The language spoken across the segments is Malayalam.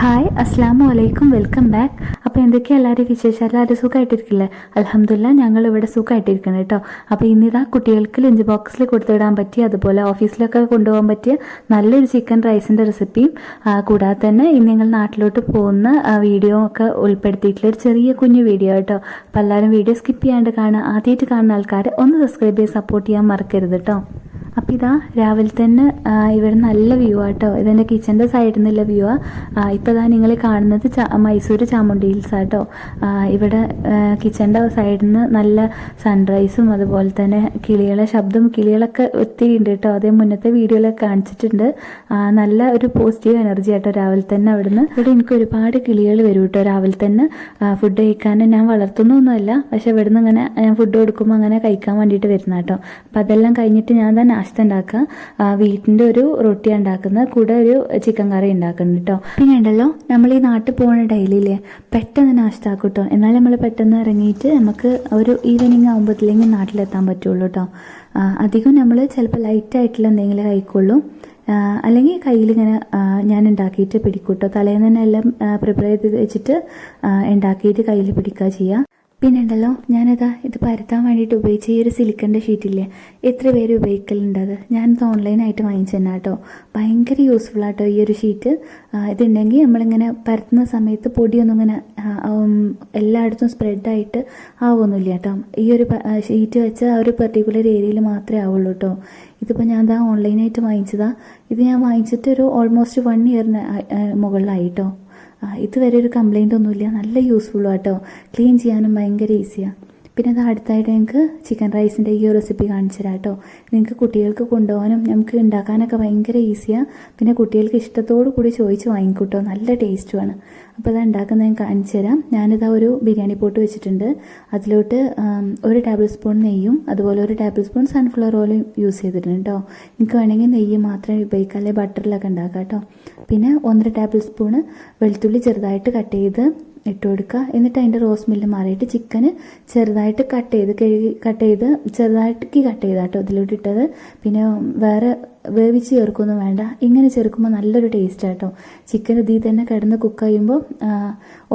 ഹായ് അസ്സാം വലൈക്കും, വെൽക്കം ബാക്ക്. അപ്പോൾ എന്തൊക്കെയാണ് എല്ലാവരും വിശേഷം? എല്ലാവരും സുഖമായിട്ടിരിക്കില്ലേ? അൽഹംദുലില്ലാ ഞങ്ങൾ ഇവിടെ സുഖമായിട്ടിരിക്കണം കേട്ടോ. അപ്പോൾ ഇന്നിതാ കുട്ടികൾക്ക് ലഞ്ച് ബോക്സിൽ കൊടുത്തിടാൻ പറ്റിയ, അതുപോലെ ഓഫീസിലൊക്കെ കൊണ്ടുപോകാൻ പറ്റിയ നല്ലൊരു ചിക്കൻ റൈസിൻ്റെ റെസിപ്പിയും കൂടാതെ തന്നെ ഇന്ന് നിങ്ങൾ നാട്ടിലോട്ട് പോകുന്ന വീഡിയോ ഒക്കെ ഉൾപ്പെടുത്തിയിട്ടുള്ള ഒരു ചെറിയ കുഞ്ഞു വീഡിയോ കേട്ടോ. അപ്പോൾ എല്ലാവരും വീഡിയോ സ്കിപ്പ് ചെയ്യാണ്ട് കാണുക. ആദ്യമായിട്ട് കാണുന്ന ആൾക്കാർ ഒന്ന് സബ്സ്ക്രൈബ് ചെയ്ത് സപ്പോർട്ട് ചെയ്യാൻ മറക്കരുത് കേട്ടോ. അപ്പോൾ ഇതാ രാവിലെ തന്നെ ഇവിടെ നല്ല വ്യൂ ആട്ടോ. ഇതെൻ്റെ കിച്ചൻ്റെ സൈഡിൽ നിന്നുള്ള വ്യൂ ആണ്. ഇപ്പോൾ ഇതാ നിങ്ങൾ കാണുന്നത് മൈസൂർ ചാമുണ്ഡി ഹിൽസ് ആട്ടോ. ഇവിടെ കിച്ചൻ്റെ സൈഡിൽ നിന്ന് നല്ല സൺറൈസും അതുപോലെ തന്നെ കിളികളെ ശബ്ദം, കിളികളൊക്കെ ഒത്തിരി ഉണ്ട് കേട്ടോ. അതേ മുന്നത്തെ വീഡിയോയിലൊക്കെ കാണിച്ചിട്ടുണ്ട്. നല്ല ഒരു പോസിറ്റീവ് എനർജി ആട്ടോ രാവിലെ തന്നെ അവിടുന്ന്. ഇവിടെ എനിക്ക് ഒരുപാട് കിളികൾ വരും കേട്ടോ രാവിലെ തന്നെ ഫുഡ് കഴിക്കാൻ. ഞാൻ വളർത്തുന്നൊന്നുമല്ല, പക്ഷെ ഇവിടുന്ന് ഇങ്ങനെ ഞാൻ ഫുഡ് കൊടുക്കുമ്പോൾ അങ്ങനെ കഴിക്കാൻ വേണ്ടിയിട്ട് വരുന്ന കേട്ടോ. അപ്പോൾ അതെല്ലാം കഴിഞ്ഞിട്ട് ഞാൻ തന്നെ നാസ്ത ഉണ്ടാക്കുക. വീട്ടിൻ്റെ ഒരു റൊട്ടി ഉണ്ടാക്കുന്നത്, കൂടെ ഒരു ചിക്കൻ കറി ഉണ്ടാക്കുന്നുണ്ട് കേട്ടോ. പിന്നെ ഉണ്ടല്ലോ, നമ്മൾ ഈ നാട്ടിൽ പോകുന്ന ഡെയിലിയില്ലേ പെട്ടെന്ന് നാസ്ത ആക്കും കേട്ടോ. എന്നാൽ നമ്മൾ പെട്ടെന്ന് ഇറങ്ങിയിട്ട് നമുക്ക് ഒരു ഈവനിങ് ആകുമ്പോഴത്തേക്കും നാട്ടിലെത്താൻ പറ്റുള്ളൂ കേട്ടോ. അധികം നമ്മൾ ചിലപ്പോൾ ലൈറ്റായിട്ടുള്ള എന്തെങ്കിലും കഴിക്കുള്ളൂ, അല്ലെങ്കിൽ കയ്യിലിങ്ങനെ ഞാൻ ഉണ്ടാക്കിയിട്ട് പിടിക്കും കേട്ടോ. തലേന്ന് തന്നെ എല്ലാം പ്രിപ്പയർ ചെയ്ത് വെച്ചിട്ട് ഉണ്ടാക്കിയിട്ട് കയ്യിൽ പിടിക്കുക ചെയ്യുക. പിന്നെ ഉണ്ടല്ലോ, ഞാനിതാ ഇത് പരത്താൻ വേണ്ടിയിട്ട് ഉപയോഗിച്ച ഈ ഒരു സിലിക്കൻ്റെ ഷീറ്റില്ലേ, എത്ര പേര് ഉപയോഗിക്കലുണ്ട്? അത് ഞാനിത് ഓൺലൈനായിട്ട് വാങ്ങിച്ചു തന്നെ കേട്ടോ. ഭയങ്കര യൂസ്ഫുൾ ആട്ടോ ഈ ഒരു ഷീറ്റ്. ഇതുണ്ടെങ്കിൽ നമ്മളിങ്ങനെ പരത്തുന്ന സമയത്ത് പൊടിയൊന്നും ഇങ്ങനെ എല്ലായിടത്തും സ്പ്രെഡായിട്ട് ആവുമൊന്നുമില്ല കേട്ടോ. ഈ ഒരു ഷീറ്റ് വെച്ച ആ ഒരു പെർട്ടിക്കുലർ ഏരിയയിൽ മാത്രമേ ആവുള്ളൂ കേട്ടോ. ഇതിപ്പോൾ ഞാൻ ഇതാ ഓൺലൈനായിട്ട് വാങ്ങിച്ചതാണ്. ഇത് ഞാൻ വാങ്ങിച്ചിട്ട് ഒരു ഓൾമോസ്റ്റ് 1 ഇയറിന് മുകളിലായി കേട്ടോ. ഇതുവരെ ഒരു കംപ്ലൈൻ്റ് ഒന്നുമില്ല. നല്ല യൂസ്ഫുള്ളും കേട്ടോ. ക്ലീൻ ചെയ്യാനും ഭയങ്കര ഈസിയാണ്. പിന്നെ അത് അടുത്തായിട്ട് നിങ്ങൾക്ക് ചിക്കൻ റൈസിൻ്റെ ഈ റെസിപ്പി കാണിച്ചു തരാം കേട്ടോ. നിങ്ങൾക്ക് കുട്ടികൾക്ക് കൊണ്ടുപോകാനും നമുക്ക് ഉണ്ടാക്കാനൊക്കെ ഭയങ്കര ഈസിയാണ്. പിന്നെ കുട്ടികൾക്ക് ഇഷ്ടത്തോടു കൂടി ചോദിച്ച് വാങ്ങിക്കൂട്ടോ. നല്ല ടേസ്റ്റുമാണ്. അപ്പോൾ അത് ഉണ്ടാക്കുന്നത് ഞാൻ കാണിച്ചു തരാം. ഞാനിതാ ഒരു ബിരിയാണി പോട്ട് വെച്ചിട്ടുണ്ട്. അതിലോട്ട് 1 ടേബിൾ സ്പൂൺ നെയ്യും അതുപോലെ 1 ടേബിൾ സ്പൂൺ സൺഫ്ലവർ ഓയിലും യൂസ് ചെയ്തിട്ടുണ്ട് കേട്ടോ. നിങ്ങൾക്ക് വേണമെങ്കിൽ നെയ്യ് മാത്രമേ ഉപയോഗിക്കാം, അല്ലെങ്കിൽ ബട്ടറിലൊക്കെ ഉണ്ടാക്കാം കേട്ടോ. പിന്നെ 1.5 ടേബിൾ സ്പൂണ് വെളുത്തുള്ളി ചെറുതായിട്ട് കട്ട് ചെയ്ത് ഇട്ട് കൊടുക്കുക. എന്നിട്ട് അതിൻ്റെ റോസ് മില്ല് മാറിയിട്ട് ചിക്കന് ചെറുതായിട്ട് കട്ട് ചെയ്ത് ചെറുതായിട്ട് കട്ട് ചെയ്താട്ടോ ഇതിലോട്ട് ഇട്ടത്. പിന്നെ വേറെ വേവിച്ച് ചേർക്കൊന്നും വേണ്ട, ഇങ്ങനെ ചേർക്കുമ്പോൾ നല്ലൊരു ടേസ്റ്റ് ആട്ടോ. ചിക്കൻ ഇതിൽ തന്നെ കിടന്ന് കുക്ക് ചെയ്യുമ്പോൾ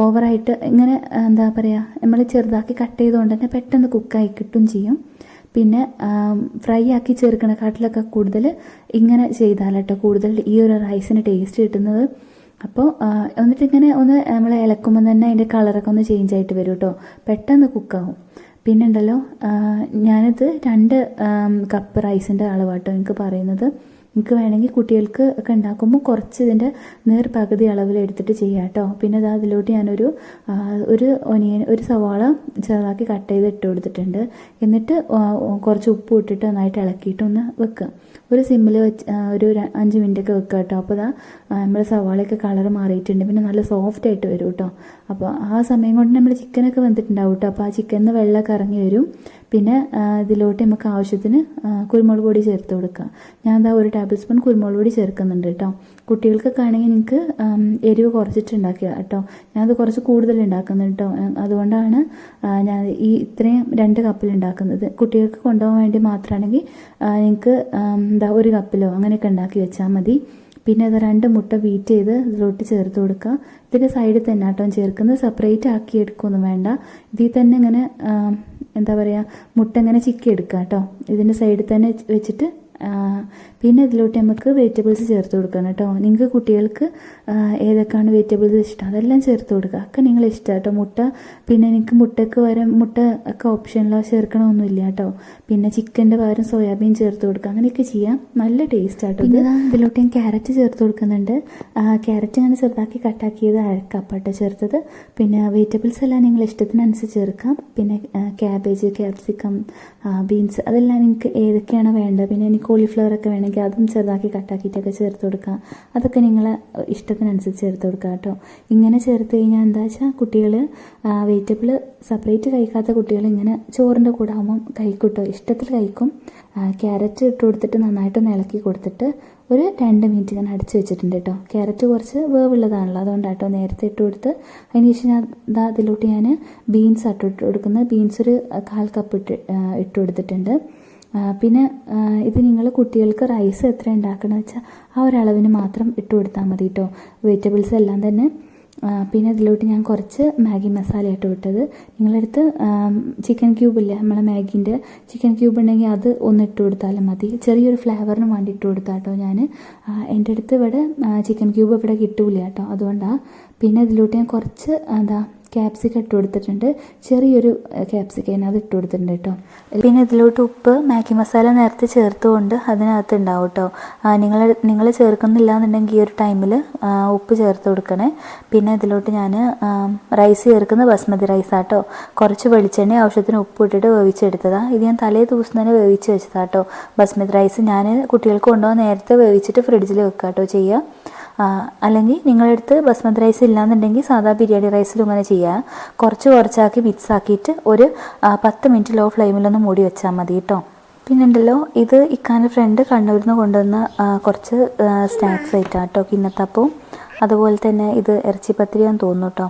ഓവറായിട്ട് ഇങ്ങനെ എന്താ പറയുക, നമ്മൾ ചെറുതാക്കി കട്ട് ചെയ്തുകൊണ്ട് തന്നെ പെട്ടെന്ന് കുക്കായി കിട്ടും ചെയ്യും. പിന്നെ ഫ്രൈ ആക്കി ചേർക്കണക്കാട്ടിലൊക്കെ കൂടുതൽ ഇങ്ങനെ ചെയ്താലട്ടോ കൂടുതൽ ഈ ഒരു റൈസിന് ടേസ്റ്റ് കിട്ടുന്നത്. അപ്പോൾ എന്നിട്ട് ഇങ്ങനെ ഒന്ന് നമ്മൾ ഇളക്കുമ്പോൾ തന്നെ അതിൻ്റെ കളറൊക്കെ ഒന്ന് ചേഞ്ച് ആയിട്ട് വരും കേട്ടോ. പെട്ടെന്ന് കുക്കാവും. പിന്നെ ഉണ്ടല്ലോ, ഞാനിത് 2 കപ്പ് റൈസിൻ്റെ അളവാട്ടോ എനിക്ക് പറയുന്നത്. നിങ്ങൾക്ക് വേണമെങ്കിൽ കുട്ടികൾക്ക് ഒക്കെ ഉണ്ടാക്കുമ്പോൾ കുറച്ച് ഇതിൻ്റെ പകുതി അളവിൽ എടുത്തിട്ട് ചെയ്യാം കേട്ടോ. പിന്നെ അത് അതിലോട്ട് ഞാനൊരു ഒനിയൻ, ഒരു സവാള ചെറുതാക്കി കട്ട് ചെയ്ത് ഇട്ട് കൊടുത്തിട്ടുണ്ട്. എന്നിട്ട് കുറച്ച് ഉപ്പ് ഇട്ടിട്ട് നന്നായിട്ട് ഇളക്കിയിട്ടൊന്ന് വെക്കുക. ഒരു സിമ്മിൽ വെച്ച് ഒരു 5 മിനിറ്റൊക്കെ വെക്കുക കേട്ടോ. അപ്പോൾ ഇതാ നമ്മുടെ സവാളയൊക്കെ കളർ മാറിയിട്ടുണ്ട്. പിന്നെ നല്ല സോഫ്റ്റ് ആയിട്ട് വരും കേട്ടോ. അപ്പോൾ ആ സമയം കൊണ്ട് നമ്മൾ ചിക്കനൊക്കെ വെന്തിട്ടുണ്ടാവും കേട്ടോ. അപ്പോൾ ആ ചിക്കനിൽ നിന്ന് വെള്ളമൊക്കെ ഇറങ്ങി വരും. പിന്നെ ഇതിലോട്ട് നമുക്ക് ആവശ്യത്തിന് കുരുമുളക് പൊടി ചേർത്ത് കൊടുക്കുക. ഞാൻ എന്താ 1 ടേബിൾ സ്പൂൺ കുരുമുളക് പൊടി ചേർക്കുന്നുണ്ട് കേട്ടോ. കുട്ടികൾക്കൊക്കെ ആണെങ്കിൽ നിങ്ങൾക്ക് എരിവ് കുറച്ചിട്ട് ഉണ്ടാക്കുക കേട്ടോ. ഞാനത് കുറച്ച് കൂടുതൽ ഉണ്ടാക്കുന്നുണ്ട് കേട്ടോ. അതുകൊണ്ടാണ് ഞാൻ ഈ ഇത്രയും 2 കപ്പിൽ ഉണ്ടാക്കുന്നത്. കുട്ടികൾക്ക് കൊണ്ടുപോകാൻ വേണ്ടി മാത്രമാണെങ്കിൽ നിങ്ങൾക്ക് 1 കപ്പിലോ അങ്ങനെയൊക്കെ ഉണ്ടാക്കി വെച്ചാൽ മതി. പിന്നെ അത് 2 മുട്ട ബീറ്റ് ചെയ്ത് ഇതിലോട്ട് ചേർത്ത് കൊടുക്കുക. ഇതിൻ്റെ സൈഡിൽ തന്നെ കേട്ടോ ചേർക്കുന്നത്, സെപ്പറേറ്റ് ആക്കി എടുക്കുകയൊന്നും വേണ്ട. ഇതിൽ തന്നെ ഇങ്ങനെ എന്താ പറയുക, മുട്ട ഇങ്ങനെ ചിക്കി എടുക്കുക കേട്ടോ. ഇതിൻ്റെ സൈഡിൽ തന്നെ വെച്ചിട്ട് പിന്നെ ഇതിലോട്ട് നമുക്ക് വെജിറ്റബിൾസ് ചേർത്ത് കൊടുക്കണം കേട്ടോ. നിങ്ങൾക്ക് കുട്ടികൾക്ക് ഏതൊക്കെയാണ് വെജിറ്റബിൾസ് ഇഷ്ടം അതെല്ലാം ചേർത്ത് കൊടുക്കുക. ഒക്കെ നിങ്ങളെ ഇഷ്ടം കേട്ടോ. മുട്ട പിന്നെ എനിക്ക് മുട്ടയ്ക്ക് പകരം മുട്ട ഒക്കെ ഓപ്ഷനിലോ ചേർക്കണമൊന്നുമില്ല കേട്ടോ. പിന്നെ ചിക്കൻ്റെ പകരം സോയാബീൻ ചേർത്ത് കൊടുക്കുക, അങ്ങനെയൊക്കെ ചെയ്യാം. നല്ല ടേസ്റ്റ് ആട്ടോ. ഇതിലോട്ട് ഞാൻ ക്യാരറ്റ് ചേർത്ത് കൊടുക്കുന്നുണ്ട്. ക്യാരറ്റ് അങ്ങനെ ചെറുതാക്കി കട്ടാക്കിയത് 1/2 കപ്പാട്ടോ ചേർത്തത്. പിന്നെ വെജിറ്റബിൾസ് എല്ലാം നിങ്ങൾ ഇഷ്ടത്തിനനുസരിച്ച് ചേർക്കാം. പിന്നെ ക്യാബേജ്, ക്യാപ്സിക്കം, ബീൻസ് അതെല്ലാം നിങ്ങൾക്ക് ഏതൊക്കെയാണോ വേണ്ടത്. പിന്നെ എനിക്ക് കോളിഫ്ലവർ ഒക്കെ വേണമെങ്കിൽ അതും ചെറുതാക്കി കട്ടാക്കിയിട്ടൊക്കെ ചേർത്ത് കൊടുക്കുക. അതൊക്കെ നിങ്ങളെ ഇഷ്ടത്തിനനുസരിച്ച് ചേർത്ത് കൊടുക്കുക കേട്ടോ. ഇങ്ങനെ ചേർത്ത് കഴിഞ്ഞാൽ എന്താ വെച്ചാൽ കുട്ടികൾ വെജിറ്റബിൾ സെപ്പറേറ്റ് കഴിക്കാത്ത കുട്ടികൾ ഇങ്ങനെ ചോറിൻ്റെ കൂടെ ആകുമ്പം കഴിക്കൂട്ടോ, ഇഷ്ടത്തിൽ കഴിക്കും. ക്യാരറ്റ് ഇട്ട് കൊടുത്തിട്ട് നന്നായിട്ടൊന്ന് ഇളക്കി കൊടുത്തിട്ട് ഒരു 2 മിനിറ്റ് ഞാൻ അടച്ച് വെച്ചിട്ടുണ്ട് കേട്ടോ. ക്യാരറ്റ് കുറച്ച് വേവുള്ളതാണല്ലോ, അതുകൊണ്ടാട്ടോ നേരത്തെ ഇട്ട് കൊടുത്ത്. അതിന് ശേഷം അതിലോട്ട് ഞാൻ ബീൻസ് ഇട്ട് കൊടുക്കുന്നത്. ബീൻസ് ഒരു 1/4 കപ്പ് ഇട്ട് കൊടുത്തിട്ടുണ്ട്. പിന്നെ ഇത് നിങ്ങൾ കുട്ടികൾക്ക് റൈസ് എത്ര ഉണ്ടാക്കണമെന്ന് വെച്ചാൽ ആ ഒരളവിന് മാത്രം ഇട്ട് കൊടുത്താൽ മതി കേട്ടോ. വെജിറ്റബിൾസ് എല്ലാം തന്നെ. പിന്നെ ഇതിലോട്ട് ഞാൻ കുറച്ച് മാഗി മസാല ഇട്ട് വിട്ടത്. നിങ്ങളടുത്ത് ചിക്കൻ ക്യൂബ് ഇല്ലേ, നമ്മളെ മാഗീൻ്റെ ചിക്കൻ ക്യൂബ് ഉണ്ടെങ്കിൽ അത് ഒന്ന് ഇട്ട് കൊടുത്താലും മതി. ചെറിയൊരു ഫ്ലേവറിന് വേണ്ടി ഇട്ട് കൊടുത്താൽ കേട്ടോ ഞാൻ. എൻ്റെ അടുത്ത് ഇവിടെ ചിക്കൻ ക്യൂബ് ഇവിടെ കിട്ടൂല കേട്ടോ, അതുകൊണ്ടാണ്. പിന്നെ ഇതിലോട്ട് ഞാൻ കുറച്ച് ക്യാപ്സിക്കം ഇട്ട് കൊടുത്തിട്ടുണ്ട്. ചെറിയൊരു ക്യാപ്സിക്കം അത് ഇട്ട് കൊടുത്തിട്ടുണ്ട് കേട്ടോ. പിന്നെ ഇതിലോട്ട് ഉപ്പ് മാഗി മസാല നേരത്തെ ചേർത്തുകൊണ്ട് അതിനകത്ത് ഉണ്ടാവും കേട്ടോ. നിങ്ങൾ ചേർക്കുന്നില്ല എന്നുണ്ടെങ്കിൽ ഈ ഒരു ടൈമിൽ ഉപ്പ് ചേർത്ത് കൊടുക്കണേ. പിന്നെ ഇതിലോട്ട് ഞാൻ റൈസ് ചേർക്കുന്ന ബസ്മതി റൈസാട്ടോ. കുറച്ച് വെളിച്ചെണ്ണ ആവശ്യത്തിന് ഉപ്പ് ഇട്ടിട്ട് വേവിച്ചെടുത്തതാണ്. ഇത് ഞാൻ തലേ ദിവസം തന്നെ വേവിച്ച് വെച്ചതാട്ടോ. ബസ്മതി റൈസ് ഞാൻ കുട്ടികൾക്ക് കൊണ്ടുപോകാൻ നേരത്തെ വേവിച്ചിട്ട് ഫ്രിഡ്ജിൽ വെക്കാട്ടോ ചെയ്യുക. അല്ലെങ്കിൽ നിങ്ങളടുത്ത് ബസ്മതി റൈസ് ഇല്ലാന്നുണ്ടെങ്കിൽ സാധാ ബിരിയാണി റൈസിലും ഇങ്ങനെ ചെയ്യുക. കുറച്ചാക്കി മിക്സ് ആക്കിയിട്ട് ഒരു 10 മിനിറ്റ് ലോ ഫ്ലെയിമിലൊന്ന് മൂടി വെച്ചാൽ മതി കേട്ടോ. പിന്നുണ്ടല്ലോ, ഇത് ഇക്കാൻ്റെ ഫ്രണ്ട് കണ്ണൂരിൽ നിന്ന് കൊണ്ടുവന്ന കുറച്ച് സ്നാക്സ് ഐറ്റാണ് കേട്ടോ. കിണ്ണത്തപ്പവും അതുപോലെ തന്നെ ഇത് ഇറച്ചിപ്പത്തിരിയാന്ന് തോന്നുന്നു കേട്ടോ.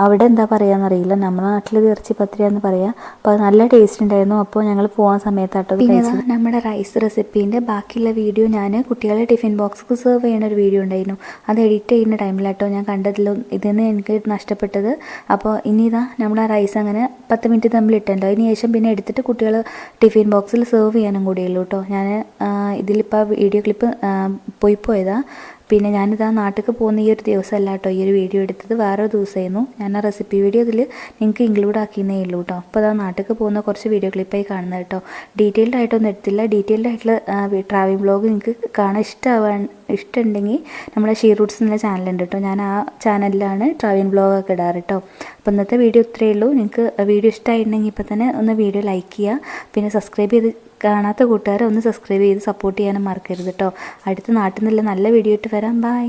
അവിടെ എന്താ പറയുകയെന്നറിയില്ല, നമ്മുടെ നാട്ടിൽ ഇത് ഇറച്ചിപ്പത്തിരിയാന്ന് പറയാം. അപ്പോൾ അത് നല്ല ടേസ്റ്റ് ഉണ്ടായിരുന്നു. അപ്പോൾ ഞങ്ങൾ പോകാൻ സമയത്താട്ടോ കഴിച്ചത്. നമ്മുടെ റൈസ് റെസിപ്പീൻ്റെ ബാക്കിയുള്ള വീഡിയോ ഞാൻ കുട്ടികളെ ടിഫിൻ ബോക്സ് സെർവ് ചെയ്യുന്ന ഒരു വീഡിയോ ഉണ്ടായിരുന്നു. അത് എഡിറ്റ് ചെയ്യുന്ന ടൈമിലാട്ടോ ഞാൻ കണ്ടതിലും ഇതിന്ന് എനിക്ക് നഷ്ടപ്പെട്ടത്. അപ്പോൾ ഇനി ഇതാ നമ്മുടെ റൈസ് അങ്ങനെ 10 മിനിറ്റ് തമ്മിൽ ഇട്ടുണ്ടോ. അതിന് ശേഷം പിന്നെ എടുത്തിട്ട് കുട്ടികൾ ടിഫിൻ ബോക്സിൽ സെർവ് ചെയ്യാനും കൂടിയുള്ളൂ കേട്ടോ. ഞാൻ ഇതിലിപ്പോൾ വീഡിയോ ക്ലിപ്പ് പോയതാ. പിന്നെ ഞാനിതാ നാട്ടിലേക്ക് പോകുന്ന ഈ ഒരു ദിവസമല്ല കേട്ടോ ഈ ഒരു വീഡിയോ എടുത്തത്, വേറൊരു ദിവസമായിരുന്നു. ഞാൻ ആ റെസിപ്പി വീഡിയോ ഇതിൽ നിങ്ങൾക്ക് ഇൻക്ലൂഡ് ആക്കിയെന്നേ ഉള്ളൂ കേട്ടോ. അപ്പോൾ അതാ നാട്ടിലേക്ക് പോകുന്ന കുറച്ച് വീഡിയോ ക്ലിപ്പായി കാണുന്നത് കേട്ടോ. ഡീറ്റെയിൽഡ് ആയിട്ടൊന്നും എടുത്തില്ല. ഡീറ്റെയിൽഡ് ആയിട്ടുള്ള ട്രാവൽ വ്ളോഗ് നിങ്ങൾക്ക് കാണാൻ ഇഷ്ടമുണ്ടെങ്കിൽ നമ്മുടെ ഷീ റൂട്ട്സ് എന്നുള്ള ചാനലുണ്ട് കേട്ടോ. ഞാൻ ആ ചാനലിലാണ് ട്രാവൽ വ്ളോഗൊക്കെ ഇടാറ് കേട്ടോ. അപ്പോൾ ഇന്നത്തെ വീഡിയോ ഇത്രയേ ഉള്ളൂ. നിങ്ങൾക്ക് വീഡിയോ ഇഷ്ടമായിട്ടുണ്ടെങ്കിൽ ഇപ്പോൾ തന്നെ ഒന്ന് വീഡിയോ ലൈക്ക് ചെയ്യുക. പിന്നെ സബ്സ്ക്രൈബ് ചെയ്ത് കാണാത്ത കൂട്ടുകാരെ ഒന്ന് സബ്സ്ക്രൈബ് ചെയ്ത് സപ്പോർട്ട് ചെയ്യാനും മറക്കരുത് കേട്ടോ. അടുത്ത നാട്ടിൽ നിന്നുള്ള നല്ല വീഡിയോ ഇട്ട് വരാം. ബൈ.